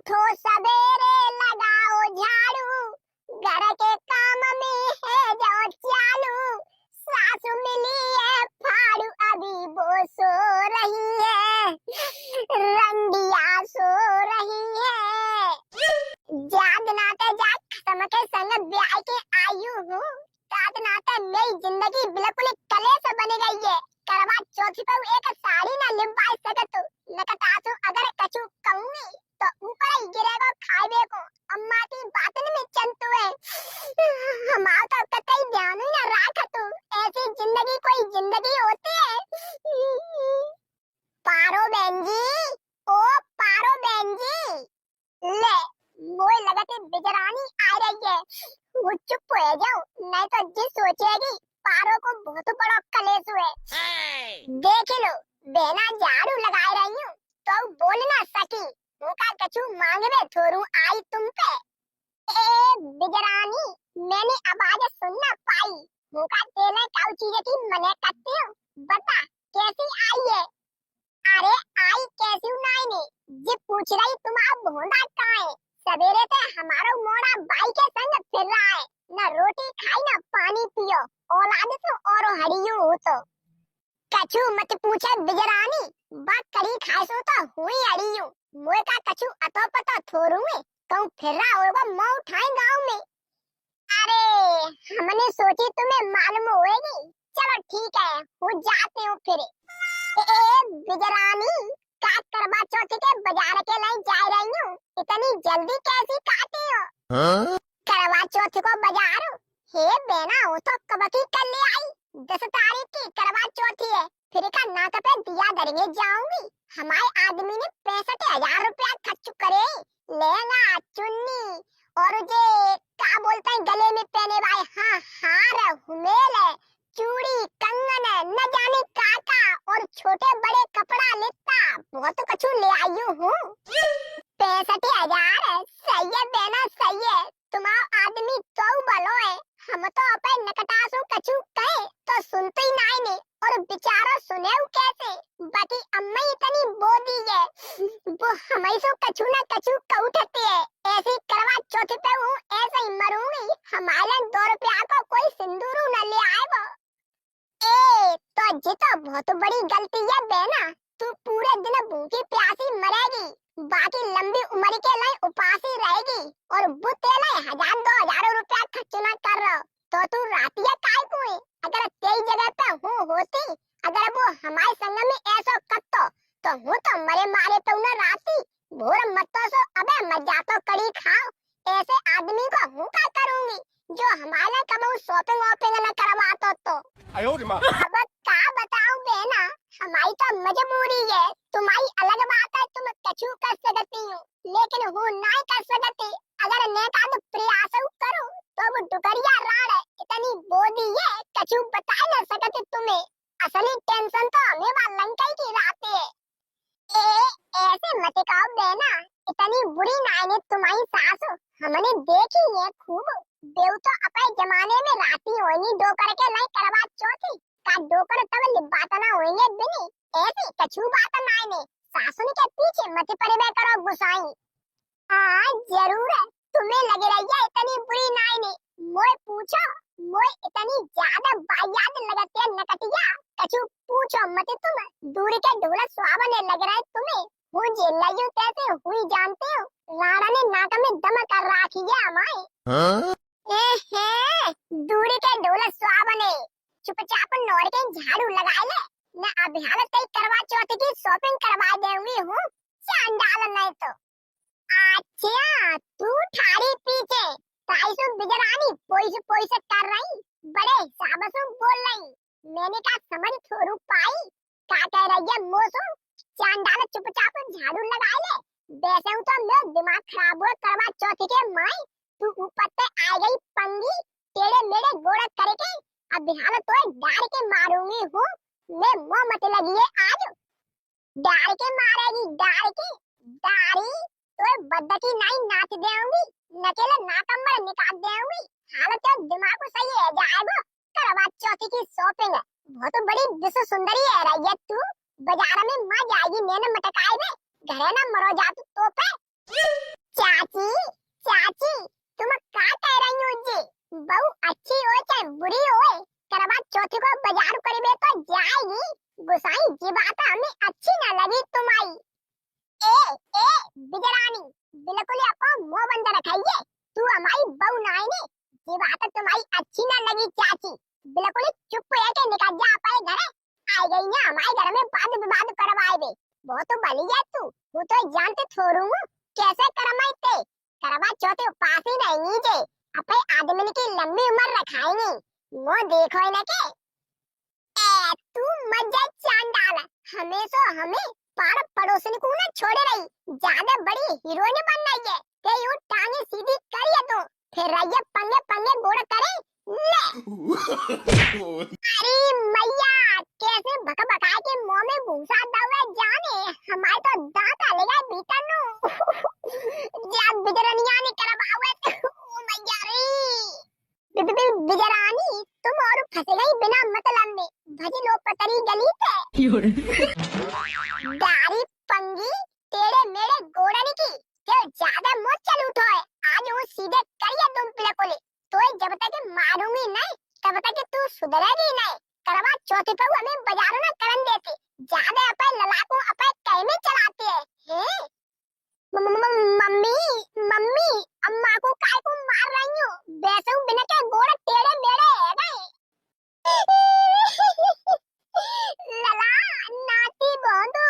उठो सवेरे लगाओ झाड़ू, घर के काम में है जाओ चालू। सासू मिली है फाड़ू अभी वो सो रही है, रंडिया सो रही है। जाग नाते जाग खत्म के संग ब्याह के आयु हूँ, तात नाते मेरी जिंदगी बिल्कुल कले से बन गई है। करवा चौथी पर एक साड़ी ना लिंबाई सकत नकतासु अगर कछु कहूंगी तो ऊपर ही गिरेगा खाइबे को। अम्मा की बातन में चंतु है, हमारा तो कतई ध्यान ही ना रखा तू। ऐसी जिंदगी कोई जिंदगी होती है। पारो बहन जी, ओ पारो बहन जी, ले मोए लगते बिजरानी आ रही है। वो चुप हो जाओ नहीं तो जी सोचेगी पारो को बहुत बड़ा कलेश है। देख लो बेना झाड़ू लगाए रही हूँ तो बोल ना सकी, मुका कछु मांगवे थोरू आई तुम पे। ए बिजरानी मैंने आवाज सुन ना पाई, मुका तेले काउ चीज की मने करते हो, बता कैसी आई है। अरे आई कैसी नाई ने जी पूछ रही तुम्हारा भोंडा कहाँ है। सवेरे से हमारा मोड़ा बाई के संग फिर रहा है, ना रोटी खाई ना पानी पियो, औलाद तो और हरियो हो तो। कछु मत पूछे बिजरानी, बात करी खासो तो हुई अड़ियो। मोए का कछु अतो पतो थोरू में कहूँ फिर रहा होगा मौ उठाए गाँव में। अरे हमने सोची तुम्हें मालूम होएगी, चलो ठीक है वो जाते हो फिर। बिजरानी का करवा चौथ के बाजार के लिए जा रही हूँ, इतनी जल्दी कैसी काटे हो। हाँ? करवा चौथ को बाजार हे बेना हो तो कब की कर ले आई, 10 तारीख की करवा चौथी है, फिर का नाक पे दिया धरने जाऊंगी। हमारे आदमी ने 65,000 रुपया खर्च करे, लहंगा चुन्नी और जे क्या बोलते हैं गले में पहने वाले हाँ हार हुमेल चूड़ी कंगन न जाने काका और छोटे बड़े कपड़ा लेता बहुत कछु ले आई हूँ। 65,000 सही है बेना सही है, तुम्हारा आदमी तो बलो है। हम तो अपने नकटासों कछु कहे तो सुनते ही नहीं ने, और बेचारा सुने कैसे। बाकी अम्मा इतनी बोदी है वो हमें सो कछु ना कछु कहते है। ऐसी करवा चौथ पे हूँ ऐसे ही मरूंगी, हमारे 2 रुपया को कोई सिंदूर न ले आए वो। ए तो जी तो बहुत बड़ी गलती है बेना, तू पूरे दिन भूखी प्यासी मरेगी, बाकी लंबी उम्र के लिए उपासी रहेगी, और वो तेरे 1,000-2,000 रुपया खर्च न कर रहा तो तू रातिया काय कोई। अगर तेरी जगह पे हूँ होती, अगर वो हमारे संग में ऐसा करतो तो हूँ तो मरे मारे पे उन्हें राती भोर मत सो अबे मजा तो कड़ी खाओ। ऐसे आदमी को हूँ क्या करूँगी जो हमारे कब शॉपिंग वॉपिंग न करवातो तो। अब क्या बताऊं बेना, हमारी तो मजबूरी है, तुम्हारी अलग बात है, तुम कछु कर सकती हो लेकिन वो नहीं कर सकती। अगर नेता तो प्रयास करो तो वो डुकरिया राड़ है, इतनी बोदी है कछु बता न सकती तुम्हें। असली टेंशन तो हमें लंकाई की रात है। ऐसे मत कहो बेना, इतनी बुरी नाई तुम्हारी सास हमने देखी है खूब। देव तो अपने जमाने में राती होनी डोकर के नहीं करवा चौथी का डोकर तब लिबाता ना होंगे बिनी। ऐसी कछु बात नाई ने सासुन के पीछे मत पड़े करो गुसाई। हाँ जरूर है, तुम्हें लग रही है इतनी बुरी नाई ने। मोए पूछो, मोए इतनी ज्यादा वाहियात लगती है नकटिया, कछु पूछो मत तुम। दूर के ढोला सुहावने लग रहा है तुम्हें, वो जेलैयो कैसे हुई जानते हो। लाड़ा ने नाक में दम कर रखी है हमारे। हाँ? दूर के ढोला सुहावने चुपचाप नौर के झाड़ू लगा ले, मैं अभियान तय करवा चौथ की शॉपिंग करवा देंगी हूँ, चांडाल नहीं तो। अच्छा तू ठाड़ी पीछे ताईसु बिजरानी पोई से कर रही, बड़े हिसाब से बोल रही। मैंने कहा समझ थोड़ू पाई क्या कह रही है मोसो। चांडाल चुपचाप झाड़ू लगा ले, वैसे हूँ तो मेरा दिमाग खराब हुआ करवा चौथ के माई। तू ऊपर से आ गई पंगी टेढ़े मेढ़े गोड़ा करके, अब बिहार तो डाल के मारूंगी हूँ मैं। मुँह मत लगी है आज, डाल के मारेगी डाल के दाढ़ी तो बद्दकी नहीं नाच देऊंगी, नकेले नाकम्बर निकाल देऊंगी। हालत तो दिमाग सही है जाएगा। करवा चौथी की शॉपिंग है, बहुत बड़ी विश्व सुंदरी है रही है तू, बाजार में मां जाएगी मैंने मटकाए में, घरे ना मरो जा तू तो पे। बिजरानी बिल्कुल अपो मुंह बंद रखाइए। तू हमारी बहू ना ने, ये बात तुम्हारी अच्छी ना लगी चाची। बिल्कुल चुप है के निकल जा अपने घर। आ गई ना हमारे घर में बाद विवाद करवाए दे। वो तो बली है तू, वो तो जानते थोड़ू कैसे करमाई ते। करवा चौथे पास ही नहीं जे अपने आदमी की लंबी उम्र रखाएंगे। वो देखो ना के ए तू मत जा चांडाल। हमेशा हमें पार पड़ोसन को ना छोड़े रही। ज्यादा बड़ी हीरोइन बन रही है ते यूं टांगे सीधी करिए तो फिर रहिए पंगे पंगे गोड़ करे ले। अरे मैया कैसे भक भका के मुंह में भूसा दवे जाने हमारे तो दांत आलेगा भीतर नु। जा बिजरनिया ने करवावे ओ मैया रे। बिजरानी तुम और फंस गई बिना मतलब में भजी लो पतरी गली से। दारी पंगी तेरे मेरे गोड़न की जो ज्यादा मुंह चल उठो है आज वो सीधे करिए तुम बिल्कुल। तो जब तक मारूंगी नहीं तब तक तू सुधरेगी नहीं। करवा चौथे पे हमें बाजार ना करन देती। ज्यादा अपन ललाको अपन कहीं में चलाती है हैं? मम्मी मम्मी अम्मा को काय को मार रही हो? वैसे बिना के गोड़ टेढ़े मेढ़े है गए। लला नाती बोंदू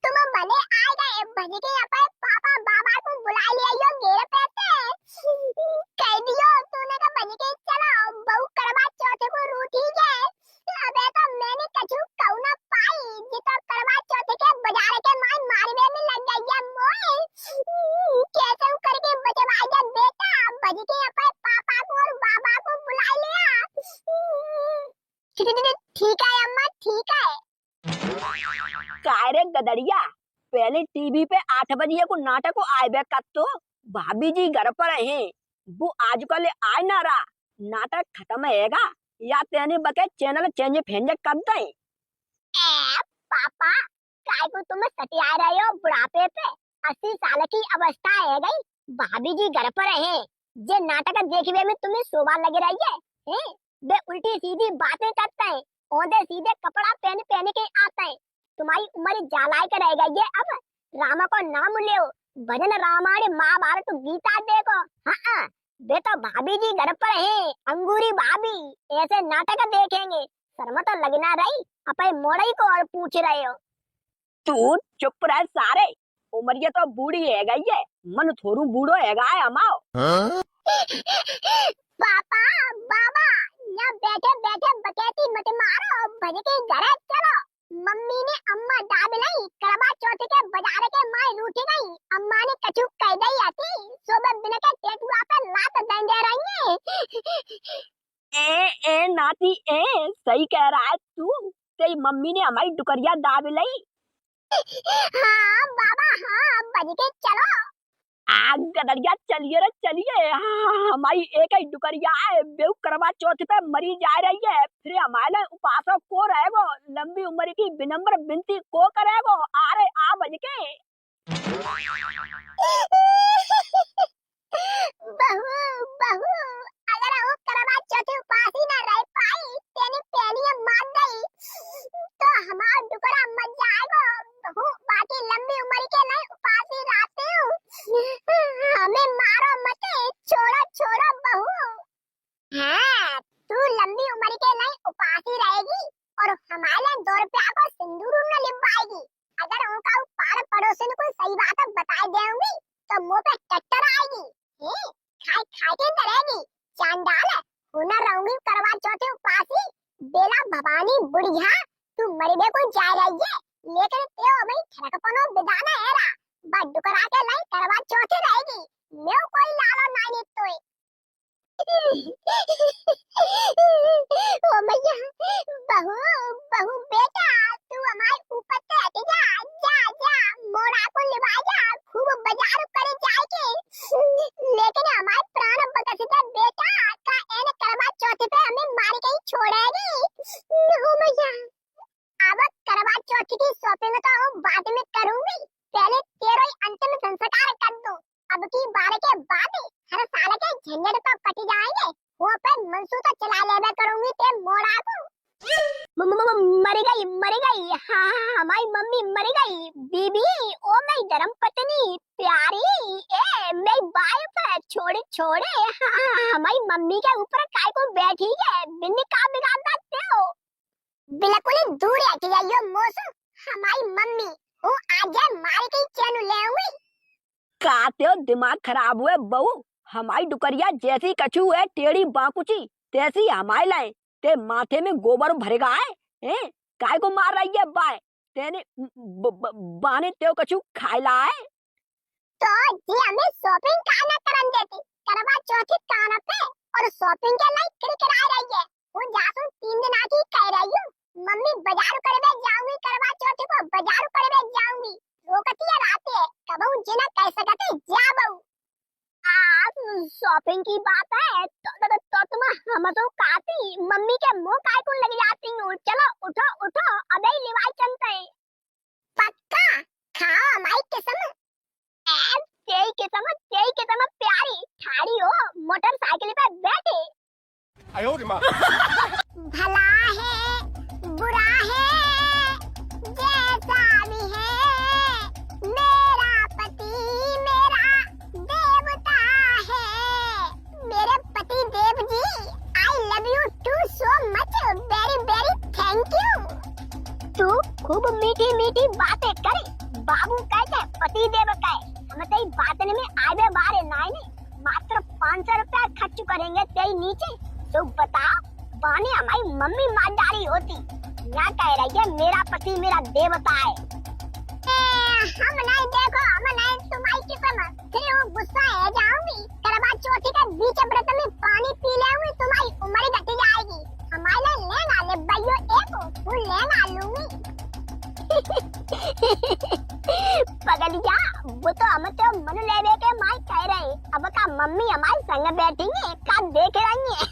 तुम भले आ गए भजी के अपन पापा बाबा को बुला लिया यो घेर पे कह दियो तूने का भजी के चलो बहू करवा चौथे को रूठी गए। अबे तो मैंने कछु कहू ना पाई जी तो करवा चौथे के बाजार के मार मारवे में लग गई है मोए। कैसे करके बचवा गया बेटा भजी के अपन पापा को और बाबा को बुला लिया। ठीक है अम्मा ठीक है। काय रे गदड़िया पहले टीवी पे 8 बजे को नाटक को आए कर तो भाभी जी घर पर है वो आजकल आए ना रहा। नाटक खत्म हैगा या तेने बके चैनल चेंज फेंज कर दे। पापा काय को तुम सटिया रहे हो बुढ़ापे पे 80 साल की अवस्था है गई। भाभी जी घर पर है जे नाटक देखने में तुम्हें शोभा लग रही है वे उल्टी सीधी बातें करते हैं औंधे सीधे कपड़ा पहन पहन के आते हैं। तुम्हारी उम्र जालाई कर रह गई है अब रामा को नाम ले भजन रामायण महाभारत गीता देखो। हाँ बेटा भाभी जी घर पर है अंगूरी भाभी ऐसे नाटक देखेंगे शर्म तो लगना रही अपने मोड़ई को और पूछ रहे हो। तू चुप रह सारे उमरिया तो बूढ़ी है गई है मन थोड़ू बूढ़ो है गाय हमाओ। पापा बाबा यहाँ बैठे बैठे बकैती मत मारो भज के घर चलो। मम्मी ने अम्मा दाब नहीं करवा चौथ के बाजार के माई रूठी गई। अम्मा ने कछु कह दी आती सुबह बिना के टेटुआ पे लात दे रही है। ए नाती ए सही कह रहा है तू तेरी मम्मी ने हमारी डुकरिया दाब ली। हाँ बाबा हाँ भज के चलो। आग गदड़िया चलिए रे चलिए। हाँ हमारी एक ही डुकरिया है बेउ करवा चौथ पे मरी जा रही है फिर हमारे उपासक को रहेगो लंबी उम्र की विनम्र विनती को करेगो। अरे आ बज के बहू बहू अगर वो करवा चौथ उपास ही ना रह पाई तेरी पहली मार गई तो हमारा डुकरा मर जाएगा। बहू बाकी लंबी उम्र के नहीं उपास ही रहते हो हमें मारो मत छोड़ो छोड़ो बहू। हाँ तू लंबी उम्र के नहीं उपास ही रहेगी और हमारे 2 रुपया को सिंदूर न लिपाएगी। अगर उनका पार पड़ोसन को सही बात बता देंगी तो मुंह पे टट्टर आएगी खाई खाई के डरेगी। चांडाल हुनर रहूंगी करवा चौथे उपासी बेला भवानी बुढ़िया तू मरबे को जा रही है लेकिन ते मैं ठरकपनो बिदाना है रा बड करा के लाई करवा चौथे रहेगी मैं कोई लालो नहीं तोय। ओ मैया बहू बहू बेटा तू हमारे ऊपर से हट जा जा जा मोड़ा को लिवा जा खूब बाजार करे जाके लेकिन हमारे प्राण बकसदा बेटा का एन करवा चौथे पे हमें मार के ही छोड़ेगी। ओ मैया अब करवा चौथ की शॉपिंग तो बाद में करूंगी पहले तेरा अंतिम संस्कार कर दूं। अब की बार के बाद हर साल के झंझट तो कट जाएंगे वो पे मनसू तो चला लेबे करूंगी ते मोड़ा को। मर गई हाँ हमारी मम्मी मर गई बीबी ओ मेरी धर्म पत्नी इतनी प्यारी ए मेरी वाइफ है छोड़े छोड़े हमारी मम्मी के ऊपर काय को बैठी है बिन्नी का बिगाड़ सकते हो बिल्कुल ही दूर हट जाइयो मौसम हमारी मम्मी वो आज मार के चैन ले हुई काते हो दिमाग खराब हुए बहू हमारी डुकरिया जैसी कछू है टेढ़ी बाकुची तैसी हमारे लाए ते माथे में गोबर भरेगा है काय को मार रही है बाय तेने बाने तेव कछु खाइला है तो जी हमें शॉपिंग काना करन देती करवा चौथी काना पे और शॉपिंग के लिए किरकिरा रही है वो जासू 3 दिन आके कह रही हूँ मम्मी बाजार करवे जाऊंगी करवा चौथी को बाजार करवे जाऊंगी रोकती है रात है कबहू जिना कह सकते जा बहू आप शॉपिंग की बात है तो तुम हम तो काती मम्मी के मुंह काय को लग जाती हूँ चलो उठो उठो अबे लिवाई चलते पक्का खाओ हमारी किस्म तेरी किस्म प्यारी ठाड़ी हो मोटरसाइकिल पे बैठे आयो रे माँ भला है बुरा है जैसा भी है मेरा पति मेरा देवता है मेरे पति देव जी I love you too so much very very thank you तू खूब मीठी मीठी बातें करे बाबू कहते पति देव कहे हम तेरी बातने में आगे बारे नाई मात्र 500 रुपया खर्च करेंगे तेरी नीचे तो बता बाने हमारी मम्मी मालदारी होती यहाँ कह रही है मेरा पति मेरा देवता है हम नहीं देखो हम नहीं तुम्हारी किस्म फिर वो गुस्सा है जाऊंगी करवा चौथी के बीच व्रत में पानी पी लेंगी तुम्हारी उम्र घट जाएगी हमारे लिए लेना ले भाइयों एक वो लेना लूंगी पगलिया वो तो हम तो मन लेवे के माई कह रहे अब का मम्मी हमारे संग बैठेंगे का देख रही है